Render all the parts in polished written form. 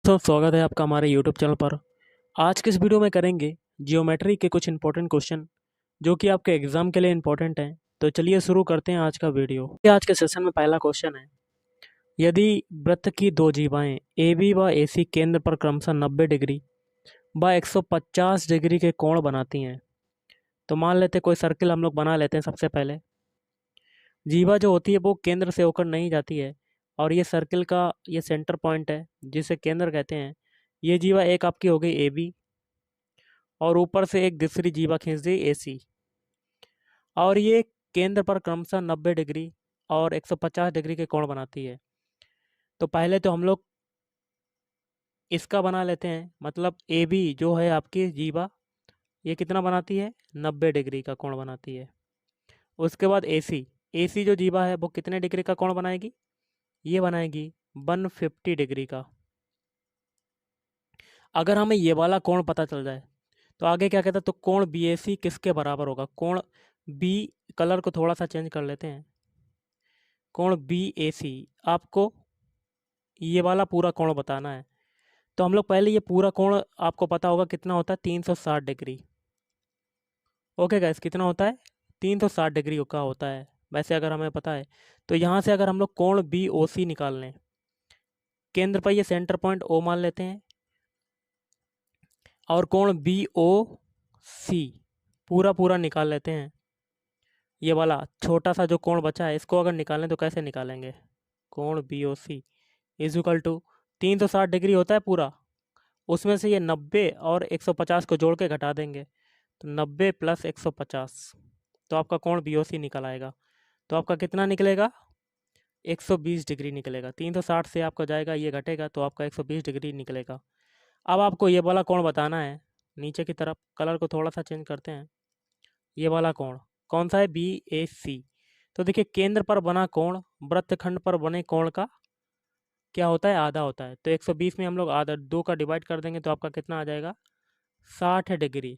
तो स्वागत है आपका हमारे YouTube चैनल पर। आज के इस वीडियो में करेंगे जियोमेट्री के कुछ इंपॉर्टेंट क्वेश्चन जो कि आपके एग्जाम के लिए इंपॉर्टेंट हैं। तो चलिए शुरू करते हैं आज का वीडियो। आज के सेशन में पहला क्वेश्चन है, यदि वृत्त की दो जीवाएं ए बी व ए सी केंद्र पर क्रमशः 90 डिग्री व 150 डिग्री के कोण बनाती हैं, तो मान लेते कोई सर्किल हम लोग बना लेते हैं। सबसे पहले जीवा जो होती है वो केंद्र से होकर नहीं जाती है, और ये सर्किल का ये सेंटर पॉइंट है जिसे केंद्र कहते हैं। ये जीवा एक आपकी हो गई ए बी, और ऊपर से एक दूसरी जीवा खींच दी ए सी, और ये केंद्र पर क्रमशः 90 डिग्री और 150 डिग्री के कोण बनाती है। तो पहले तो हम लोग इसका बना लेते हैं, मतलब ए बी जो है आपकी जीवा, ये कितना बनाती है, 90 डिग्री का कोण बनाती है। उसके बाद ए सी जो जीवा है वो कितने डिग्री का कोण बनाएगी, ये बनाएगी 150 डिग्री का। अगर हमें ये वाला कोण पता चल जाए तो आगे क्या कहता है, तो कोण बी ए सी किसके बराबर होगा। कोण बी, कलर को थोड़ा सा चेंज कर लेते हैं, कोण बी ए सी आपको ये वाला पूरा कोण बताना है। तो हम लोग पहले ये पूरा कोण आपको पता होगा कितना होता है, 360 डिग्री। ओके गाइस, कितना होता है, 360 डिग्री का होता है। वैसे अगर हमें पता है तो यहाँ से अगर हम लोग कोण बी ओ सी निकाल लें, केंद्र पर ये सेंटर पॉइंट ओ मान लेते हैं, और कोण बी ओ सी पूरा पूरा निकाल लेते हैं। ये वाला छोटा सा जो कोण बचा है इसको अगर निकालें तो कैसे निकालेंगे, कोण B O C is equal to 360 degree होता है पूरा, उसमें से ये 90 और 150 को जोड़ के घटा देंगे, तो 90 प्लस 150, तो आपका कोण बी ओ सी निकल आएगा। तो आपका कितना निकलेगा, 120 डिग्री निकलेगा। 360 से आपका जाएगा, ये घटेगा तो आपका 120 डिग्री निकलेगा। अब आपको ये वाला कोण बताना है, नीचे की तरफ कलर को थोड़ा सा चेंज करते हैं। ये वाला कोण कौन सा है, बी ए सी। तो देखिए केंद्र पर बना कोण वृत्तखंड पर बने कोण का क्या होता है, आधा होता है। तो 120 में हम लोग आधा 2 का डिवाइड कर देंगे तो आपका कितना आ जाएगा, 60 degree.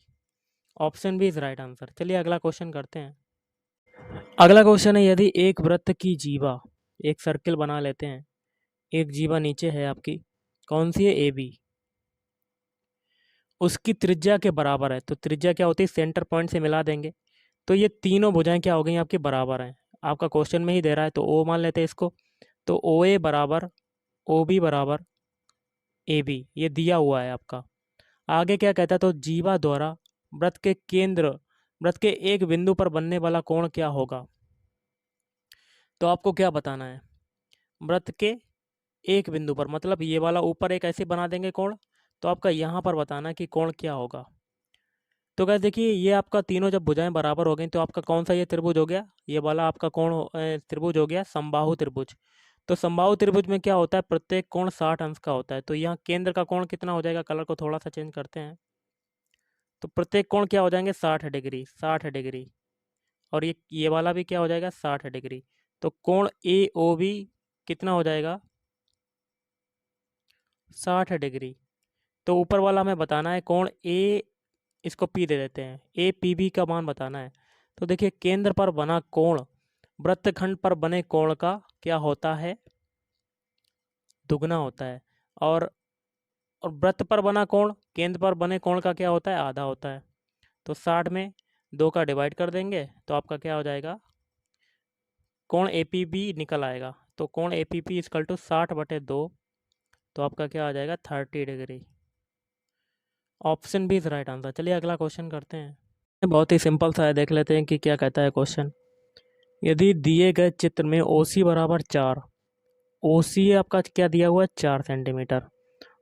Option B is right answer. चलिए अगला क्वेश्चन करते हैं। अगला क्वेश्चन है, यदि एक वृत्त की जीवा, एक सर्किल बना लेते हैं, एक जीवा नीचे है आपकी, कौन सी है, ए बी, उसकी त्रिज्या के बराबर है। तो त्रिज्या क्या होती है, सेंटर पॉइंट से मिला देंगे, तो ये तीनों भुजाएं क्या हो गई आपकी, बराबर हैं। आपका क्वेश्चन में ही दे रहा है तो ओ मान लेते हैं इसको। तो ओ ए बराबर ओ बी बराबर ए बी, ये दिया हुआ है आपका। आगे क्या कहता है, तो जीवा द्वारा वृत्त के केंद्र, वृत्त के एक बिंदु पर बनने वाला कोण क्या होगा। तो आपको क्या बताना है, वृत्त के एक बिंदु पर, मतलब ये वाला ऊपर एक ऐसे बना देंगे कोण, तो आपका यहाँ पर बताना है कि कोण क्या होगा। तो गाइस देखिए, ये आपका तीनों जब भुजाएं बराबर हो गई तो आपका कौन सा ये त्रिभुज हो गया, ये वाला आपका कोण त्रिभुज हो गया समबाहु त्रिभुज। तो समबाहु त्रिभुज में क्या होता है, प्रत्येक कोण 60 अंश का होता है। तो यहाँ केंद्र का कोण कितना हो जाएगा, कलर को थोड़ा सा चेंज करते हैं, तो प्रत्येक कोण क्या हो जाएंगे, 60 डिग्री, 60 डिग्री। और ये वाला भी क्या हो जाएगा, 60 डिग्री। तो कोण ए ओ बी कितना हो जाएगा, 60 डिग्री। तो ऊपर वाला हमें बताना है कोण ए, इसको पी दे देते हैं, ए पी बी का मान बताना है। तो देखिए केंद्र पर बना कोण वृत्तखंड पर बने कोण का क्या होता है, दुगना होता है। और वृत्त पर बना कोण केंद्र पर बने कोण का क्या होता है, आधा होता है। तो 60 में 2 का डिवाइड कर देंगे तो आपका क्या हो जाएगा, कोण ए पी बी निकल आएगा। तो कोण A P B equal to 60/2, तो आपका क्या आ जाएगा, 30 degree. Option B is right answer. चलिए अगला क्वेश्चन करते हैं। बहुत ही सिंपल सा है, देख लेते हैं कि क्या कहता है क्वेश्चन। यदि दिए गए चित्र में ओ सी बराबर 4, ओ सी आपका क्या दिया हुआ है, 4 सेंटीमीटर,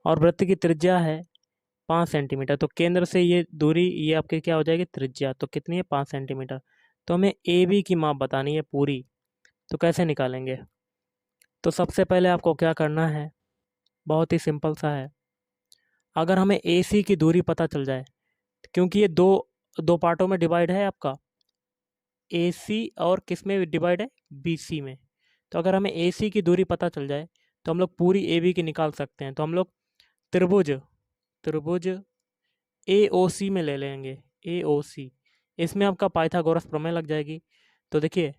और वृत्त की त्रिज्या है 5 सेंटीमीटर, तो केंद्र से ये दूरी ये आपकी क्या हो जाएगी, त्रिज्या, तो कितनी है, 5 सेंटीमीटर। तो हमें ए बी की माप बतानी है पूरी, तो कैसे निकालेंगे। तो सबसे पहले आपको क्या करना है, बहुत ही सिंपल सा है। अगर हमें ए सी की दूरी पता चल जाए, क्योंकि ये दो दो पार्टों में डिवाइड है आपका, ए सी और किस में डिवाइड है, बी सी में। तो अगर हमें ए सी की दूरी पता चल जाए तो हम लोग पूरी ए बी की निकाल सकते हैं। तो हम लोग त्रिभुज त्रिभुज ए ओ सी में ले लेंगे, ए ओ सी, इसमें आपका पाइथागोरस प्रमेय लग जाएगी। तो देखिए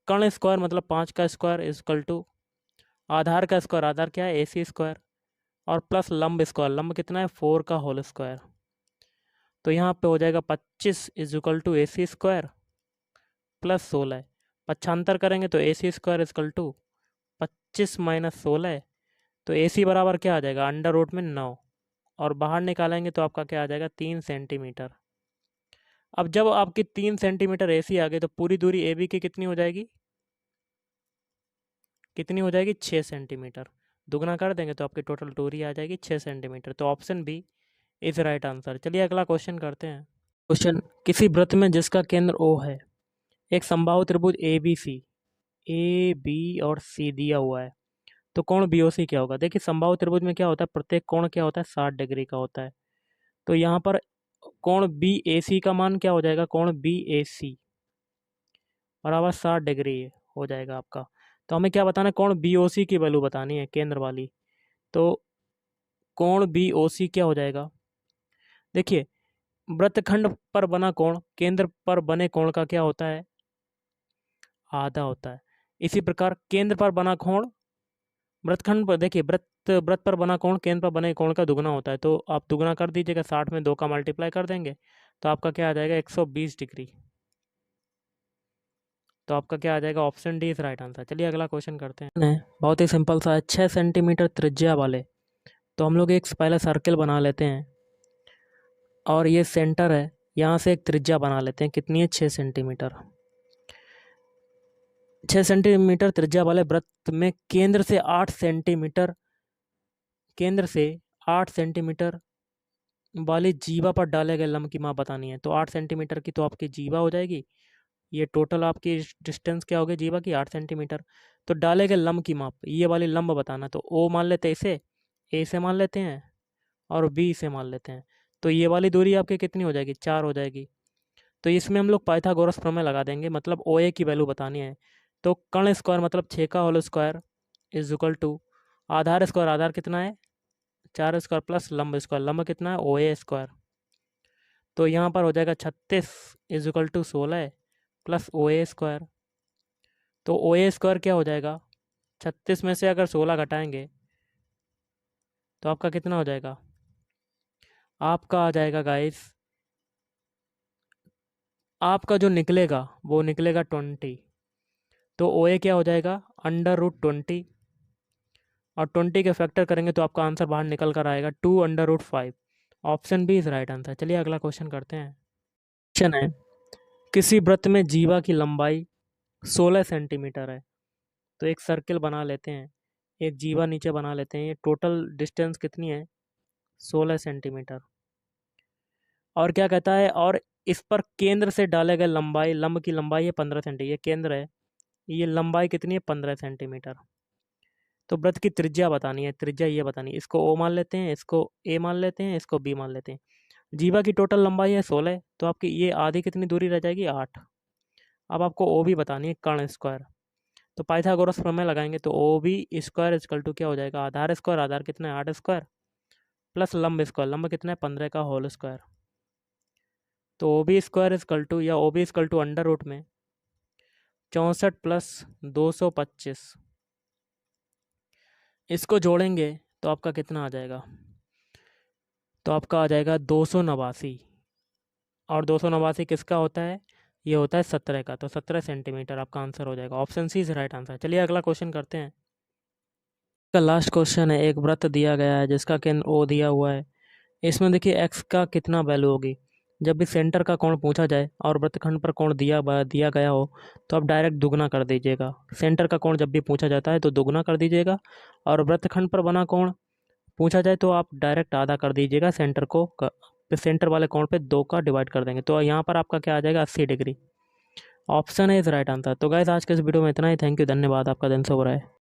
कर्ण स्क्वायर मतलब 5 का स्क्वायर इजकल टू आधार का स्क्वायर, आधार क्या है, ए सी स्क्वायर, और प्लस लंब स्क्वायर, लंब कितना है 4 का होल स्क्वायर। तो यहाँ पे हो जाएगा 25 is equal to A C square plus 16। पक्षांतर करेंगे तो A C square is equal to 25 minus 16। तो ए सी बराबर क्या आ जाएगा, अंडर रूट में 9, और बाहर निकालेंगे तो आपका क्या आ जाएगा 3 सेंटीमीटर। अब जब आपकी 3 सेंटीमीटर ए सी आ गई तो पूरी दूरी ए बी की कितनी हो जाएगी, कितनी हो जाएगी 6 सेंटीमीटर। दुगना कर देंगे तो आपकी टोटल दूरी आ जाएगी 6 सेंटीमीटर। तो option B is right answer. चलिए अगला क्वेश्चन करते हैं। क्वेश्चन, किसी वृत्त में जिसका केंद्र ओ है, एक समबाहु त्रिभुज ए बी और सी दिया हुआ है, तो कोण बी ओ सी क्या होगा। देखिए समबाहु त्रिभुज में क्या होता है, प्रत्येक कोण क्या होता है 60 डिग्री का होता है। तो यहाँ पर कोण बी ए सी का मान क्या हो जाएगा, कोण बी ए सी बराबर 60 डिग्री हो जाएगा आपका। तो हमें क्या बताना है, कोण बी ओ सी की वैल्यू बतानी है केंद्र वाली। तो कोण बी ओ सी क्या हो जाएगा, देखिए वृत्तखंड पर बना कोण केंद्र पर बने कोण का क्या होता है, आधा होता है। इसी प्रकार केंद्र पर बना कोण वृत्तखंड पर, देखिए वृत्त पर बना कोण केंद्र पर बने कोण का दुगना होता है। तो आप दुगना कर दीजिएगा, 60 में 2 का मल्टीप्लाई कर देंगे तो आपका क्या आ जाएगा 120 डिग्री। तो आपका क्या आ जाएगा, option D is right answer. चलिए अगला क्वेश्चन करते हैं। बहुत ही सिंपल सा है, 6 सेंटीमीटर त्रिज्या वाले, तो हम लोग एक पहले सर्किल बना लेते हैं और ये सेंटर है, यहाँ से एक त्रिज्या बना लेते हैं, कितनी है 6 सेंटीमीटर। 6 सेंटीमीटर त्रिज्या वाले वृत्त में केंद्र से 8 सेंटीमीटर, केंद्र से 8 सेंटीमीटर वाली जीवा पर डाले गए लंब की माप बतानी है। तो 8 सेंटीमीटर की तो आपकी जीवा हो जाएगी, ये टोटल आपकी डिस्टेंस क्या होगी जीवा की 8 सेंटीमीटर। तो डाले गए लंब की माप, ये वाली लंब बताना, तो ओ मान लेते हैं इसे, ए से मान लेते हैं और बी से मान लेते हैं। तो ये वाली दूरी आपकी कितनी हो जाएगी 4 हो जाएगी। तो इसमें हम लोग पाइथागोरस प्रमेय लगा देंगे, मतलब ओ ए की वैल्यू बतानी है। तो कर्ण स्क्वायर मतलब 6 का whole square is equal to आधार स्क्वायर, आधार कितना है 4 स्क्वायर प्लस लंब स्क्वायर, लंब कितना है ओ ए स्क्वायर। तो यहाँ पर हो जाएगा 36 is equal to 16 plus O A square. तो ओ ए स्क्वायर क्या हो जाएगा, 36 में से अगर 16 घटाएंगे तो आपका कितना हो जाएगा, आपका आ जाएगा गाइस, आपका जो निकलेगा वो निकलेगा 20। तो ओ ए क्या हो जाएगा अंडर रूट 20, और 20 के फैक्टर करेंगे तो आपका आंसर बाहर निकल कर आएगा 2 under root 5। Option B is right answer. चलिए अगला क्वेश्चन करते हैं। क्वेश्चन है, किसी वृत्त में जीवा की लंबाई 16 सेंटीमीटर है, तो एक सर्किल बना लेते हैं, एक जीवा नीचे बना लेते हैं, ये टोटल डिस्टेंस कितनी है 16 सेंटीमीटर। और क्या कहता है, और इस पर केंद्र से डाले गए लंबाई, लंब की लंबाई है 15 सेंटीमीटर, ये केंद्र है, ये लंबाई कितनी है 15 सेंटीमीटर। तो वृत्त की त्रिज्या बतानी है, त्रिज्या ये बतानी है, इसको ओ मान लेते हैं, इसको ए मान लेते हैं, इसको बी मान लेते हैं। जीवा की टोटल लंबाई है 16, तो आपकी ये आधी कितनी दूरी रह जाएगी 8। अब आपको ओ भी बतानी है कर्ण स्क्वायर। तो पाइथागोरस प्रमेय लगाएंगे तो O B square is equal to क्या हो जाएगा, आधार स्क्वायर, आधार कितना है 8 स्क्वायर प्लस लंब स्क्वायर, लंब कितना है 15 का होल स्क्वायर। तो O B square is equal to, या O B is equal to under root में 64 प्लस 225, इसको जोड़ेंगे तो आपका कितना आ जाएगा, तो आपका आ जाएगा 289। और 289 किसका होता है, ये होता है 17 का, तो 17 सेंटीमीटर आपका आंसर हो जाएगा। Option C is right answer. चलिए अगला क्वेश्चन करते हैं। का लास्ट क्वेश्चन है, एक वृत्त दिया गया है जिसका केंद्र ओ दिया हुआ है, इसमें देखिए एक्स का कितना वैल्यू होगी। जब भी सेंटर का कोण पूछा जाए और वृत्तखंड पर कोण दिया गया हो तो आप डायरेक्ट दुगना कर दीजिएगा। सेंटर का कोण जब भी पूछा जाता है तो दुगना कर दीजिएगा, और वृत्तखंड पर बना कोण पूछा जाए तो आप डायरेक्ट आधा कर दीजिएगा, सेंटर वाले कोण पे 2 का डिवाइड कर देंगे। तो यहाँ पर आपका क्या आ जाएगा 80 डिग्री। ऑप्शन है इज राइट आंसर। तो गाइस आज के इस वीडियो में इतना ही। थैंक यू, धन्यवाद, आपका दिन शुभ रहे।